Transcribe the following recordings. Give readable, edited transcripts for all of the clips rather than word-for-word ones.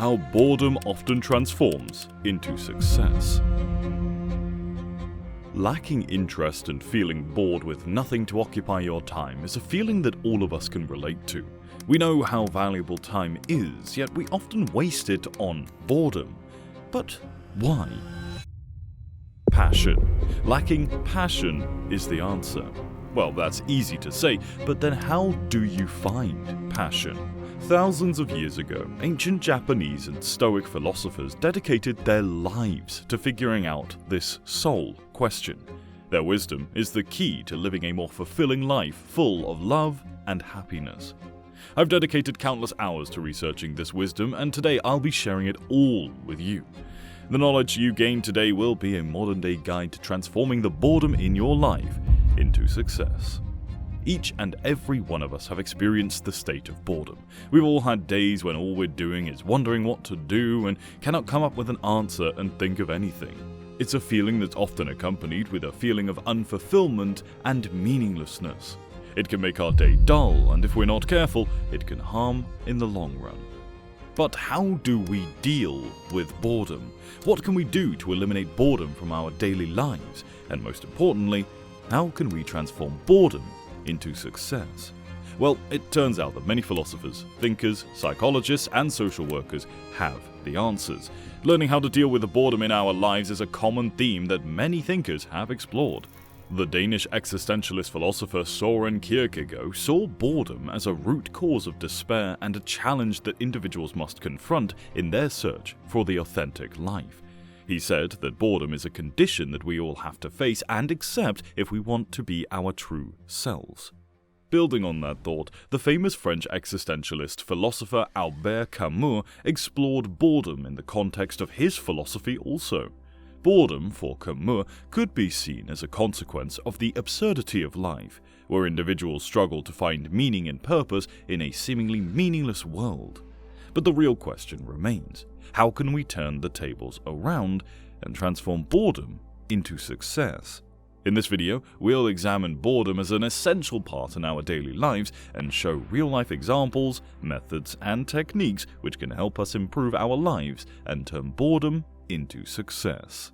how boredom often transforms into success. Lacking interest and feeling bored with nothing to occupy your time is a feeling that all of us can relate to. We know how valuable time is, yet we often waste it on boredom. But why? Passion. Lacking passion is the answer. Well, that's easy to say, but then how do you find passion? Thousands of years ago, ancient Japanese and Stoic philosophers dedicated their lives to figuring out this soul question. Their wisdom is the key to living a more fulfilling life full of love and happiness. I've dedicated countless hours to researching this wisdom, and today I'll be sharing it all with you. The knowledge you gain today will be a modern-day guide to transforming the boredom in your life into success. Each and every one of us have experienced the state of boredom. We've all had days when all we're doing is wondering what to do and cannot come up with an answer and think of anything. It's a feeling that's often accompanied with a feeling of unfulfillment and meaninglessness. It can make our day dull, and if we're not careful, it can harm in the long run. But how do we deal with boredom? What can we do to eliminate boredom from our daily lives? And most importantly, how can we transform boredom into success? Well, it turns out that many philosophers, thinkers, psychologists, and social workers have the answers. Learning how to deal with the boredom in our lives is a common theme that many thinkers have explored. The Danish existentialist philosopher Søren Kierkegaard saw boredom as a root cause of despair and a challenge that individuals must confront in their search for the authentic life. He said that boredom is a condition that we all have to face and accept if we want to be our true selves. Building on that thought, the famous French existentialist philosopher Albert Camus explored boredom in the context of his philosophy also. Boredom, for Camus, could be seen as a consequence of the absurdity of life, where individuals struggle to find meaning and purpose in a seemingly meaningless world. But the real question remains: how can we turn the tables around and transform boredom into success? In this video, we'll examine boredom as an essential part in our daily lives and show real-life examples, methods, and techniques which can help us improve our lives and turn boredom into success.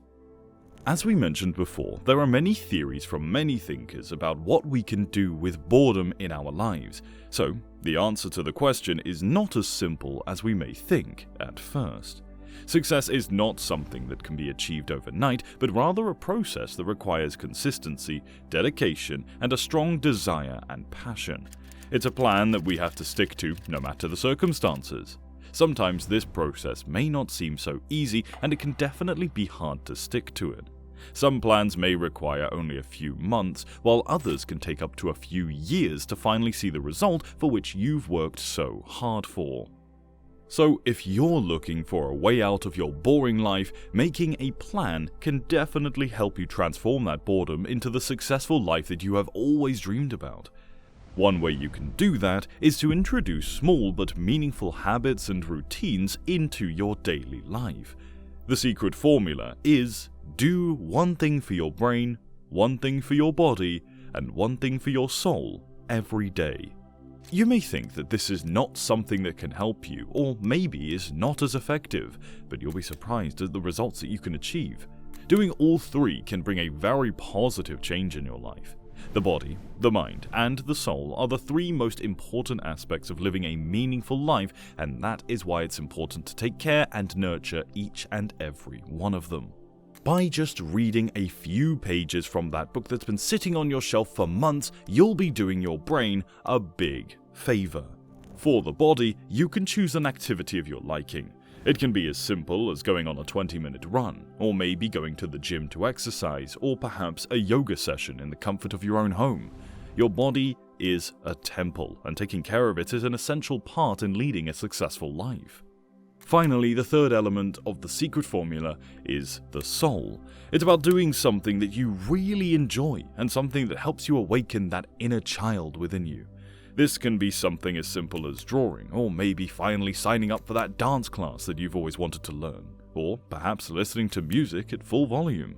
As we mentioned before, there are many theories from many thinkers about what we can do with boredom in our lives. So, the answer to the question is not as simple as we may think at first. Success is not something that can be achieved overnight, but rather a process that requires consistency, dedication, and a strong desire and passion. It's a plan that we have to stick to no matter the circumstances. Sometimes this process may not seem so easy, and it can definitely be hard to stick to it. Some plans may require only a few months, while others can take up to a few years to finally see the result for which you've worked so hard for. So if you're looking for a way out of your boring life, making a plan can definitely help you transform that boredom into the successful life that you have always dreamed about. One way you can do that is to introduce small but meaningful habits and routines into your daily life. The secret formula is: do one thing for your brain, one thing for your body, and one thing for your soul every day. You may think that this is not something that can help you, or maybe is not as effective, but you'll be surprised at the results that you can achieve. Doing all three can bring a very positive change in your life. The body, the mind, and the soul are the three most important aspects of living a meaningful life, and that is why it's important to take care and nurture each and every one of them. By just reading a few pages from that book that's been sitting on your shelf for months, you'll be doing your brain a big favor. For the body, you can choose an activity of your liking. It can be as simple as going on a 20-minute run, or maybe going to the gym to exercise, or perhaps a yoga session in the comfort of your own home. Your body is a temple, and taking care of it is an essential part in leading a successful life. Finally, the third element of the secret formula is the soul. It's about doing something that you really enjoy, and something that helps you awaken that inner child within you. This can be something as simple as drawing, or maybe finally signing up for that dance class that you've always wanted to learn, or perhaps listening to music at full volume.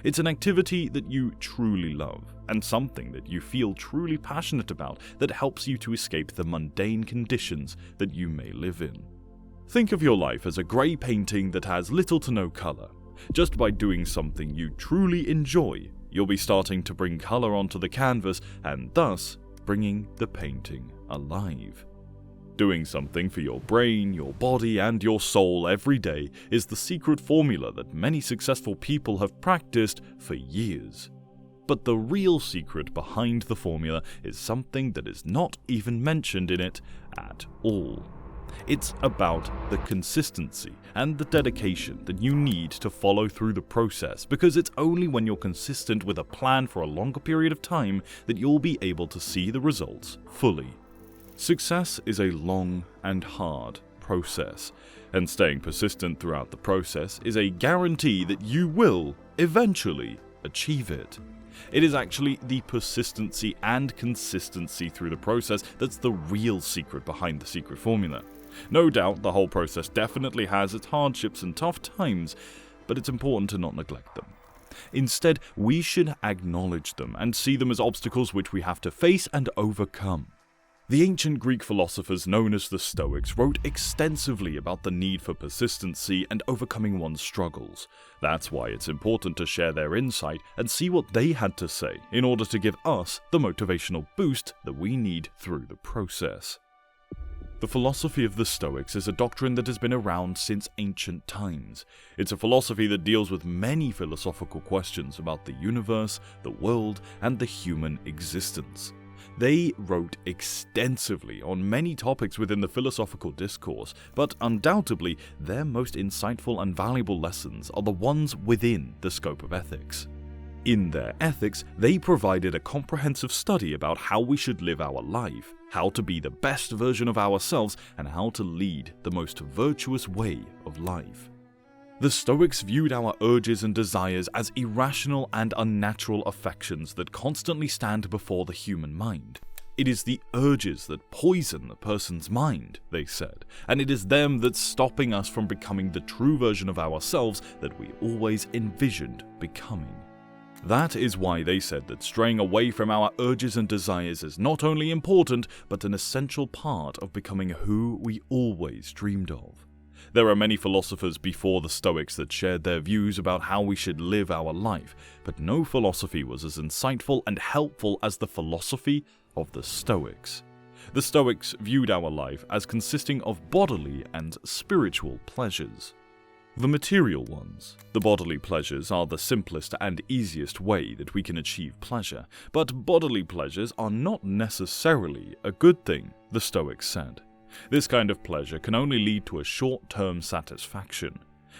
It's an activity that you truly love, and something that you feel truly passionate about that helps you to escape the mundane conditions that you may live in. Think of your life as a grey painting that has little to no colour. Just by doing something you truly enjoy, you'll be starting to bring colour onto the canvas and thus bringing the painting alive. Doing something for your brain, your body, and your soul every day is the secret formula that many successful people have practiced for years. But the real secret behind the formula is something that is not even mentioned in it at all. It's about the consistency and the dedication that you need to follow through the process, because it's only when you're consistent with a plan for a longer period of time that you'll be able to see the results fully. Success is a long and hard process, and staying persistent throughout the process is a guarantee that you will eventually achieve it. It is actually the persistency and consistency through the process that's the real secret behind the secret formula. No doubt the whole process definitely has its hardships and tough times, but it's important to not neglect them. Instead, we should acknowledge them and see them as obstacles which we have to face and overcome. The ancient Greek philosophers known as the Stoics wrote extensively about the need for persistency and overcoming one's struggles. That's why it's important to share their insight and see what they had to say in order to give us the motivational boost that we need through the process. The philosophy of the Stoics is a doctrine that has been around since ancient times. It's a philosophy that deals with many philosophical questions about the universe, the world, and the human existence. They wrote extensively on many topics within the philosophical discourse, but undoubtedly their most insightful and valuable lessons are the ones within the scope of ethics. In their ethics, they provided a comprehensive study about how we should live our life, how to be the best version of ourselves, and how to lead the most virtuous way of life. The Stoics viewed our urges and desires as irrational and unnatural affections that constantly stand before the human mind. It is the urges that poison the person's mind, they said, and it is them that's stopping us from becoming the true version of ourselves that we always envisioned becoming. That is why they said that straying away from our urges and desires is not only important, but an essential part of becoming who we always dreamed of. There are many philosophers before the Stoics that shared their views about how we should live our life, but no philosophy was as insightful and helpful as the philosophy of the Stoics. The Stoics viewed our life as consisting of bodily and spiritual pleasures. The material ones, the bodily pleasures, are the simplest and easiest way that we can achieve pleasure, but bodily pleasures are not necessarily a good thing, the Stoics said. This kind of pleasure can only lead to a short-term satisfaction.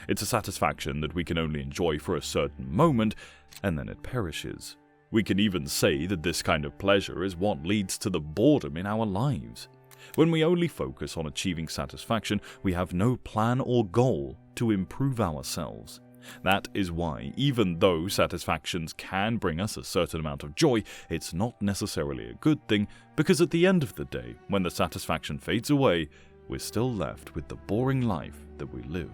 It's a satisfaction that we can only enjoy for a certain moment, and then it perishes. We can even say that this kind of pleasure is what leads to the boredom in our lives. When we only focus on achieving satisfaction, we have no plan or goal to improve ourselves. That is why, even though satisfactions can bring us a certain amount of joy, it's not necessarily a good thing, because at the end of the day, when the satisfaction fades away, we're still left with the boring life that we live.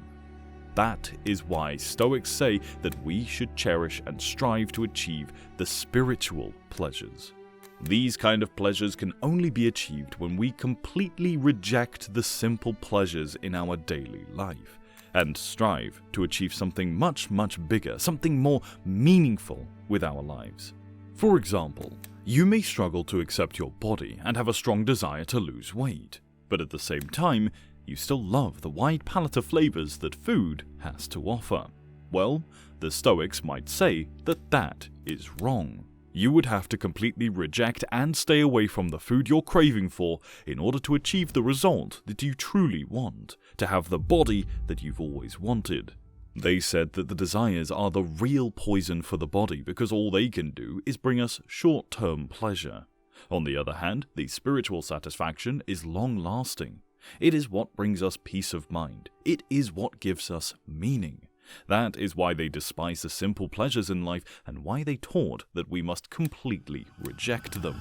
That is why Stoics say that we should cherish and strive to achieve the spiritual pleasures. These kind of pleasures can only be achieved when we completely reject the simple pleasures in our daily life, and strive to achieve something much bigger, something more meaningful with our lives. For example, you may struggle to accept your body and have a strong desire to lose weight, but at the same time, you still love the wide palette of flavors that food has to offer. Well, the Stoics might say that that is wrong. You would have to completely reject and stay away from the food you're craving for in order to achieve the result that you truly want, to have the body that you've always wanted. They said that the desires are the real poison for the body because all they can do is bring us short-term pleasure. On the other hand, the spiritual satisfaction is long-lasting. It is what brings us peace of mind. It is what gives us meaning. That is why they despise the simple pleasures in life and why they taught that we must completely reject them.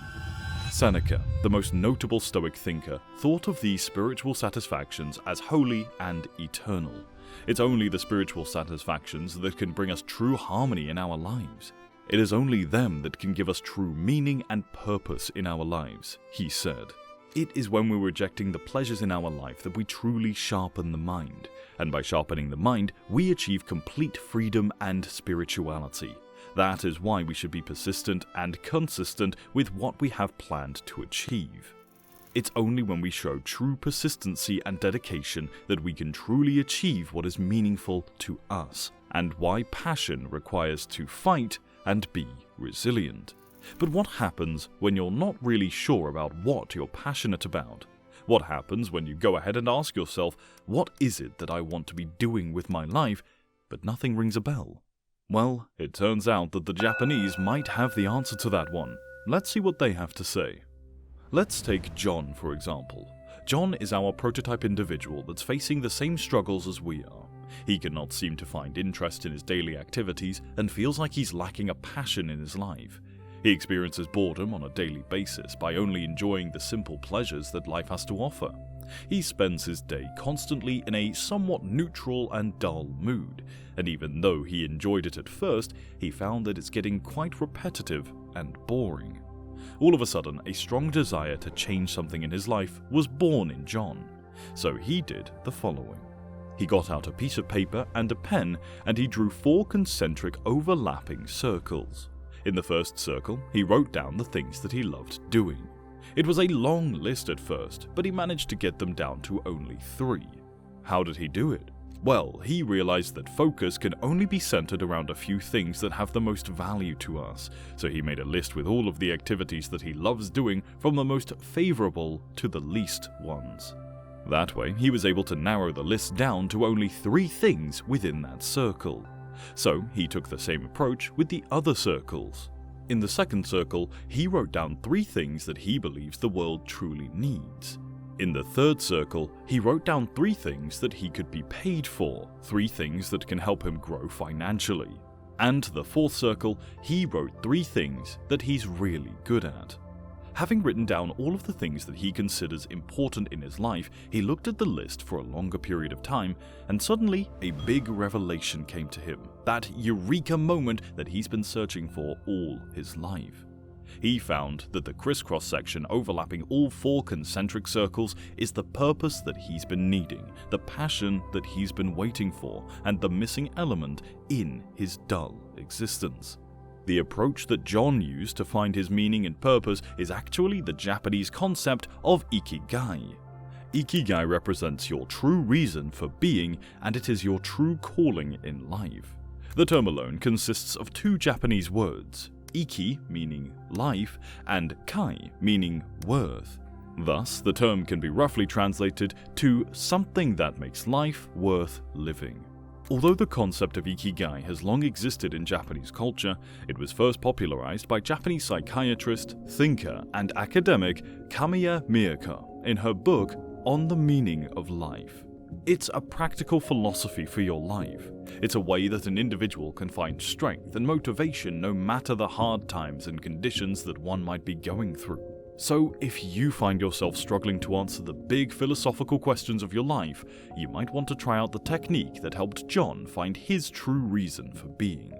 Seneca, the most notable Stoic thinker, thought of these spiritual satisfactions as holy and eternal. It's only the spiritual satisfactions that can bring us true harmony in our lives. It is only them that can give us true meaning and purpose in our lives, he said. It is when we're rejecting the pleasures in our life that we truly sharpen the mind, and by sharpening the mind, we achieve complete freedom and spirituality. That is why we should be persistent and consistent with what we have planned to achieve. It's only when we show true persistency and dedication that we can truly achieve what is meaningful to us, and why passion requires to fight and be resilient. But what happens when you're not really sure about what you're passionate about? What happens when you go ahead and ask yourself, what is it that I want to be doing with my life, but nothing rings a bell? Well, it turns out that the Japanese might have the answer to that one. Let's see what they have to say. Let's take John, for example. John is our prototype individual that's facing the same struggles as we are. He cannot seem to find interest in his daily activities and feels like he's lacking a passion in his life. He experiences boredom on a daily basis by only enjoying the simple pleasures that life has to offer. He spends his day constantly in a somewhat neutral and dull mood, and even though he enjoyed it at first, he found that it's getting quite repetitive and boring. All of a sudden, a strong desire to change something in his life was born in John. So he did the following. He got out a piece of paper and a pen, and he drew 4 concentric overlapping circles. In the first circle, he wrote down the things that he loved doing. It was a long list at first, but he managed to get them down to only 3. How did he do it? Well, he realized that focus can only be centered around a few things that have the most value to us, so he made a list with all of the activities that he loves doing from the most favorable to the least ones. That way, he was able to narrow the list down to only 3 things within that circle. So he took the same approach with the other circles. In the second circle, he wrote down 3 things that he believes the world truly needs. In the third circle, he wrote down 3 things that he could be paid for, 3 things that can help him grow financially. And the fourth circle, he wrote 3 things that he's really good at. Having written down all of the things that he considers important in his life, he looked at the list for a longer period of time, and suddenly a big revelation came to him. That eureka moment that he's been searching for all his life. He found that the crisscross section overlapping all 4 concentric circles is the purpose that he's been needing, the passion that he's been waiting for, and the missing element in his dull existence. The approach that John used to find his meaning and purpose is actually the Japanese concept of ikigai. Ikigai represents your true reason for being, and it is your true calling in life. The term alone consists of 2 Japanese words, iki meaning life and kai meaning worth. Thus, the term can be roughly translated to something that makes life worth living. Although the concept of ikigai has long existed in Japanese culture, it was first popularized by Japanese psychiatrist, thinker, and academic Kamiya Miyako in her book On the Meaning of Life. It's a practical philosophy for your life. It's a way that an individual can find strength and motivation no matter the hard times and conditions that one might be going through. So, if you find yourself struggling to answer the big philosophical questions of your life, you might want to try out the technique that helped John find his true reason for being.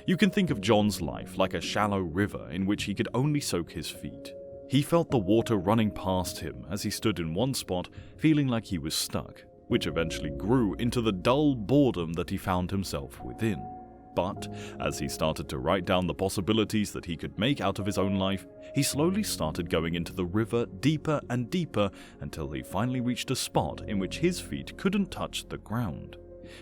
You can think of John's life like a shallow river in which he could only soak his feet. He felt the water running past him as he stood in one spot, feeling like he was stuck, which eventually grew into the dull boredom that he found himself within. But as he started to write down the possibilities that he could make out of his own life, he slowly started going into the river deeper and deeper until he finally reached a spot in which his feet couldn't touch the ground.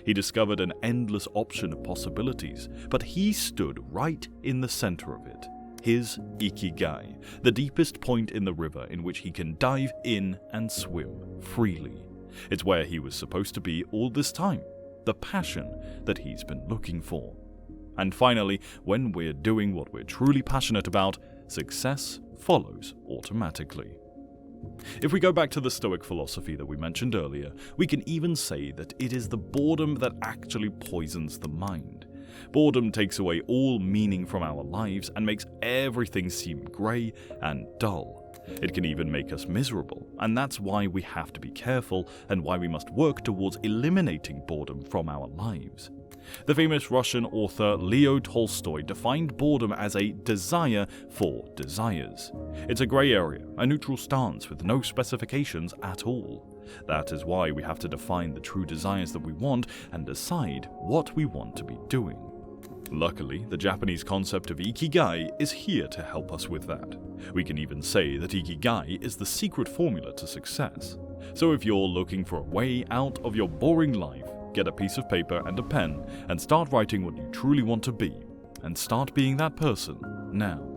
He discovered an endless option of possibilities, but he stood right in the center of it. His ikigai, the deepest point in the river in which he can dive in and swim freely. It's where he was supposed to be all this time, the passion that he's been looking for. And finally, when we're doing what we're truly passionate about, success follows automatically. If we go back to the Stoic philosophy that we mentioned earlier, we can even say that it is the boredom that actually poisons the mind. Boredom takes away all meaning from our lives and makes everything seem grey and dull. It can even make us miserable, and that's why we have to be careful and why we must work towards eliminating boredom from our lives. The famous Russian author Leo Tolstoy defined boredom as a desire for desires. It's a grey area, a neutral stance with no specifications at all. That is why we have to define the true desires that we want and decide what we want to be doing. Luckily, the Japanese concept of ikigai is here to help us with that. We can even say that ikigai is the secret formula to success. So if you're looking for a way out of your boring life, get a piece of paper and a pen and start writing what you truly want to be, and start being that person now.